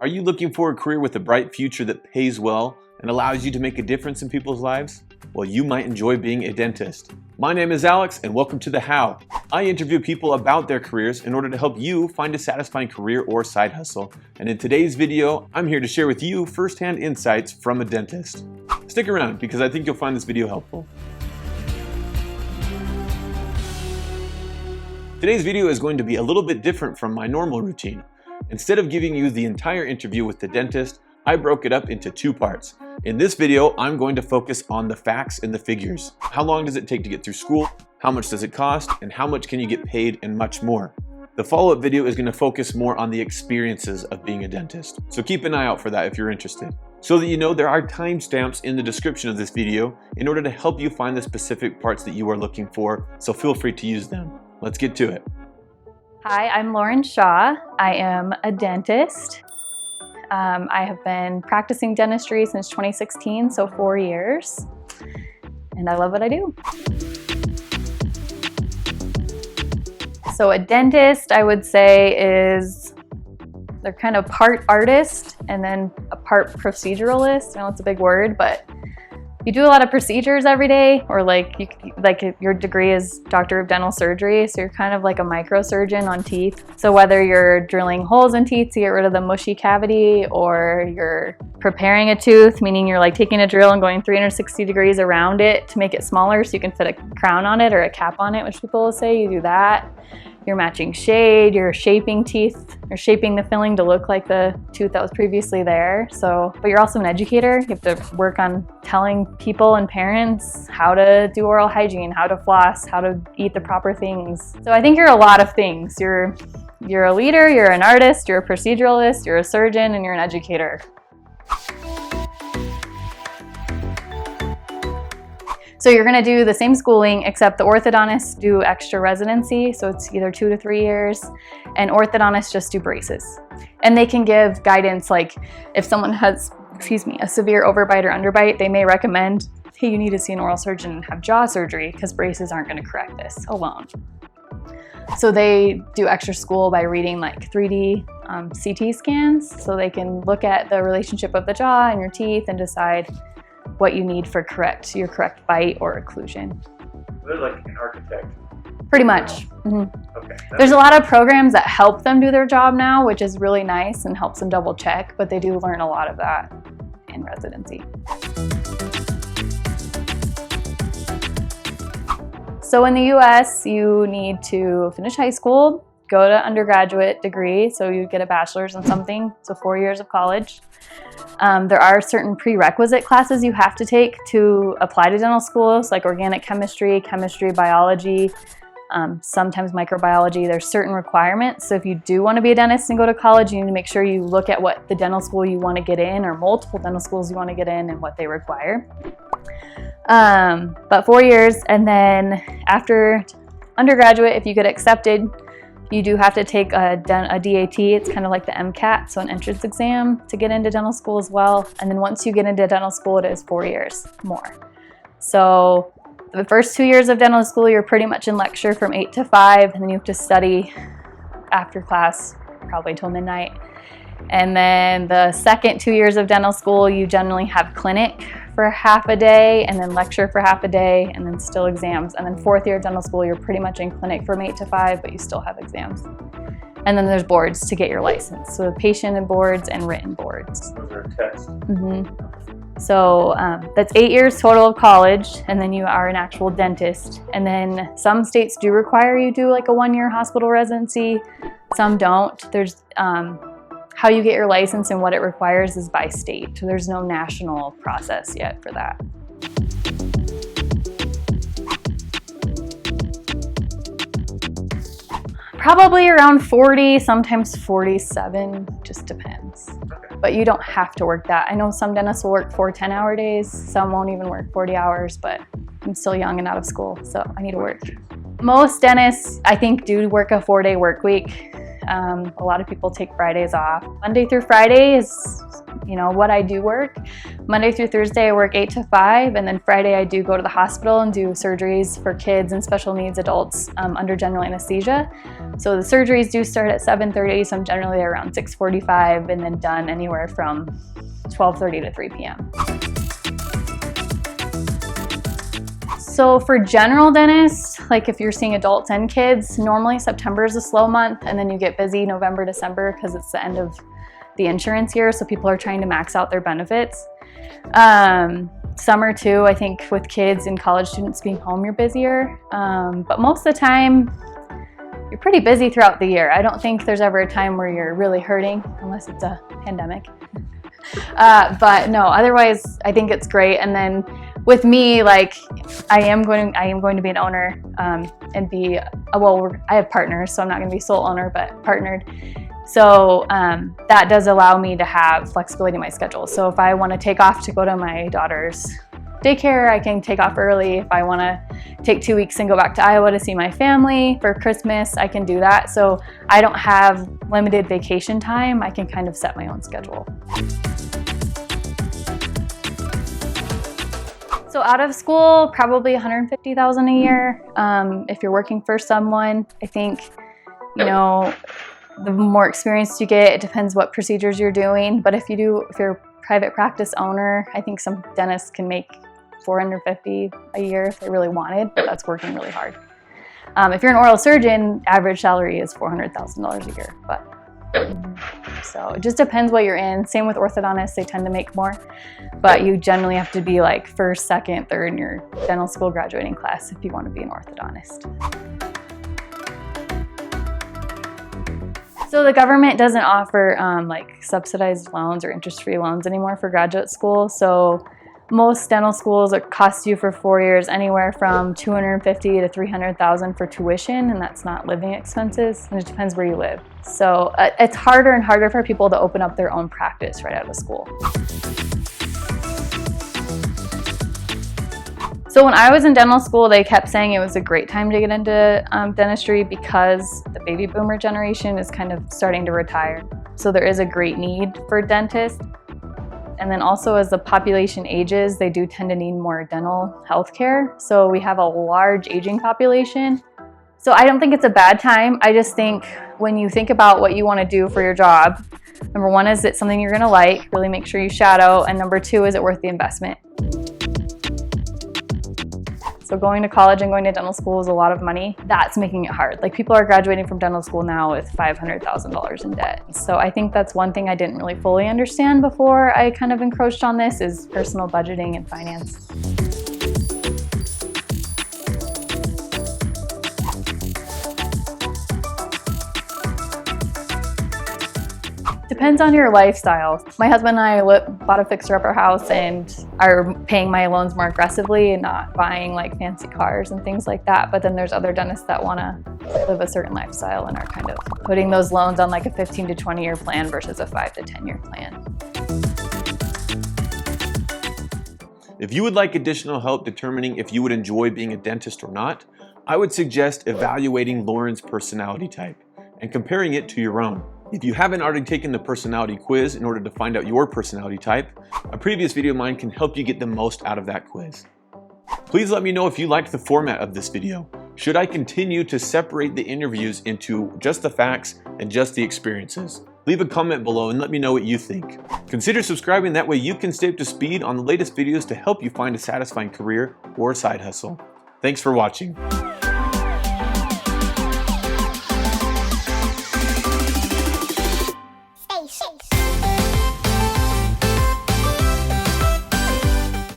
Are you looking for a career with a bright future that pays well and allows you to make a difference in people's lives? Well, you might enjoy being a dentist. My name is Alex, and welcome to The How. I interview people about their careers in order to help you find a satisfying career or side hustle. And in today's video, I'm here to share with you firsthand insights from a dentist. Stick around because I think you'll find this video helpful. Today's video is going to be a little bit different from my normal routine. Instead of giving you the entire interview with the dentist, I broke it up into two parts. In this video, I'm going to focus on the facts and the figures. How long does it take to get through school? How much does it cost? And how much can you get paid, and much more. The follow-up video is going to focus more on the experiences of being a dentist. So keep an eye out for that if you're interested. So that you know, there are timestamps in the description of this video in order to help you find the specific parts that you are looking for, so feel free to use them. Let's get to it. Hi, I'm Lauren Shaw. I am a dentist. I have been practicing dentistry since 2016, so 4 years, and I love what I do. So a dentist, I would say, they're kind of part artist and then a part proceduralist. I know it's a big word, but you do a lot of procedures every day, or your degree is Doctor of Dental Surgery, so you're kind of like a microsurgeon on teeth. So whether you're drilling holes in teeth to get rid of the mushy cavity, or you're preparing a tooth, meaning you're like taking a drill and going 360 degrees around it to make it smaller so you can fit a crown on it or a cap on it, which people will say, you do that. You're matching shade, you're shaping teeth, you're shaping the filling to look like the tooth that was previously there. But you're also an educator. You have to work on telling people and parents how to do oral hygiene, how to floss, how to eat the proper things. So I think you're a lot of things. You're a leader, you're an artist, you're a proceduralist, you're a surgeon, and you're an educator. So you're gonna do the same schooling, except the orthodontists do extra residency, so it's either 2 to 3 years, and orthodontists just do braces. And they can give guidance, like if someone has, a severe overbite or underbite, they may recommend, hey, you need to see an oral surgeon and have jaw surgery because braces aren't gonna correct this alone. So they do extra school by reading like 3D CT scans, so they can look at the relationship of the jaw and your teeth and decide what you need for your correct bite or occlusion. They're like an architect. Pretty much. Mm-hmm. Okay. There's a lot of programs that help them do their job now, which is really nice and helps them double check, but they do learn a lot of that in residency. So in the US, you need to finish high school, go to undergraduate degree, so you get a bachelor's in something, so 4 years of college. There are certain prerequisite classes you have to take to apply to dental schools, like organic chemistry, biology, sometimes microbiology. There's certain requirements. So if you do want to be a dentist and go to college, you need to make sure you look at what the dental school you want to get in, or multiple dental schools you want to get in, and what they require. But 4 years, and then after undergraduate, if you get accepted, you do have to take a DAT. It's kind of like the MCAT, so an entrance exam to get into dental school as well. And then once you get into dental school, it is 4 years more. So the first 2 years of dental school, you're pretty much in lecture from 8 to 5, and then you have to study after class, probably till midnight. And then the second 2 years of dental school, you generally have clinic for half a day, and then lecture for half a day, and then still exams. And then fourth year of dental school, you're pretty much in clinic from 8 to 5, but you still have exams. And then there's boards to get your license. So patient and boards and written boards. Those are tests. Mm-hmm. So that's 8 years total of college, and then you are an actual dentist. And then some states do require you do like a 1 year hospital residency. Some don't. There's how you get your license and what it requires is by state. So there's no national process yet for that. Probably around 40, sometimes 47, just depends. Okay. But you don't have to work that. I know some dentists will work 4 10-hour days, some won't even work 40 hours, but I'm still young and out of school, so I need to work. Most dentists, I think, do work a 4-day work week. A lot of people take Fridays off. Monday through Friday is, what I do work. Monday through Thursday I work 8 to 5, and then Friday I do go to the hospital and do surgeries for kids and special needs adults under general anesthesia. So the surgeries do start at 7:30, so I'm generally there around 6:45 and then done anywhere from 12:30 to 3 p.m. So for general dentists, like if you're seeing adults and kids, normally September is a slow month, and then you get busy November, December, because it's the end of the insurance year, so people are trying to max out their benefits. Summer too, I think with kids and college students being home, you're busier. But most of the time, you're pretty busy throughout the year. I don't think there's ever a time where you're really hurting, unless it's a pandemic. But no, otherwise, I think it's great. And then with me, like I am going to be an owner and be I have partners, so I'm not going to be sole owner, but partnered. So that does allow me to have flexibility in my schedule. So if I want to take off to go to my daughter's daycare, I can take off early. If I want to take 2 weeks and go back to Iowa to see my family for Christmas, I can do that. So I don't have limited vacation time. I can kind of set my own schedule. So out of school, probably $150,000 a year. If you're working for someone, I think, the more experience you get, it depends what procedures you're doing. But if you're a private practice owner, I think some dentists can make $450,000 a year if they really wanted, but that's working really hard. If you're an oral surgeon, average salary is $400,000 a year. So it just depends what you're in. Same with orthodontists, they tend to make more, but you generally have to be like first, second, third in your dental school graduating class if you want to be an orthodontist. So the government doesn't offer like subsidized loans or interest-free loans anymore for graduate school. So most dental schools cost you for 4 years anywhere from $250,000 to $300,000 for tuition, and that's not living expenses, and it depends where you live. So it's harder and harder for people to open up their own practice right out of school. So when I was in dental school, they kept saying it was a great time to get into dentistry because the baby boomer generation is kind of starting to retire. So there is a great need for dentists. And then also as the population ages, they do tend to need more dental health care. So we have a large aging population. So I don't think it's a bad time. I just think when you think about what you want to do for your job, number one, is it something you're going to like? Really make sure you shadow. And number two, is it worth the investment? So going to college and going to dental school is a lot of money. That's making it hard. Like people are graduating from dental school now with $500,000 in debt. So I think that's one thing I didn't really fully understand before I kind of encroached on this is personal budgeting and finance. Depends on your lifestyle. My husband and I bought a fixer-upper house and are paying my loans more aggressively and not buying like fancy cars and things like that. But then there's other dentists that want to live a certain lifestyle and are kind of putting those loans on like a 15 to 20 year plan versus a 5 to 10 year plan. If you would like additional help determining if you would enjoy being a dentist or not, I would suggest evaluating Lauren's personality type and comparing it to your own. If you haven't already taken the personality quiz in order to find out your personality type, a previous video of mine can help you get the most out of that quiz. Please let me know if you liked the format of this video. Should I continue to separate the interviews into just the facts and just the experiences? Leave a comment below and let me know what you think. Consider subscribing, that way you can stay up to speed on the latest videos to help you find a satisfying career or side hustle. Thanks for watching.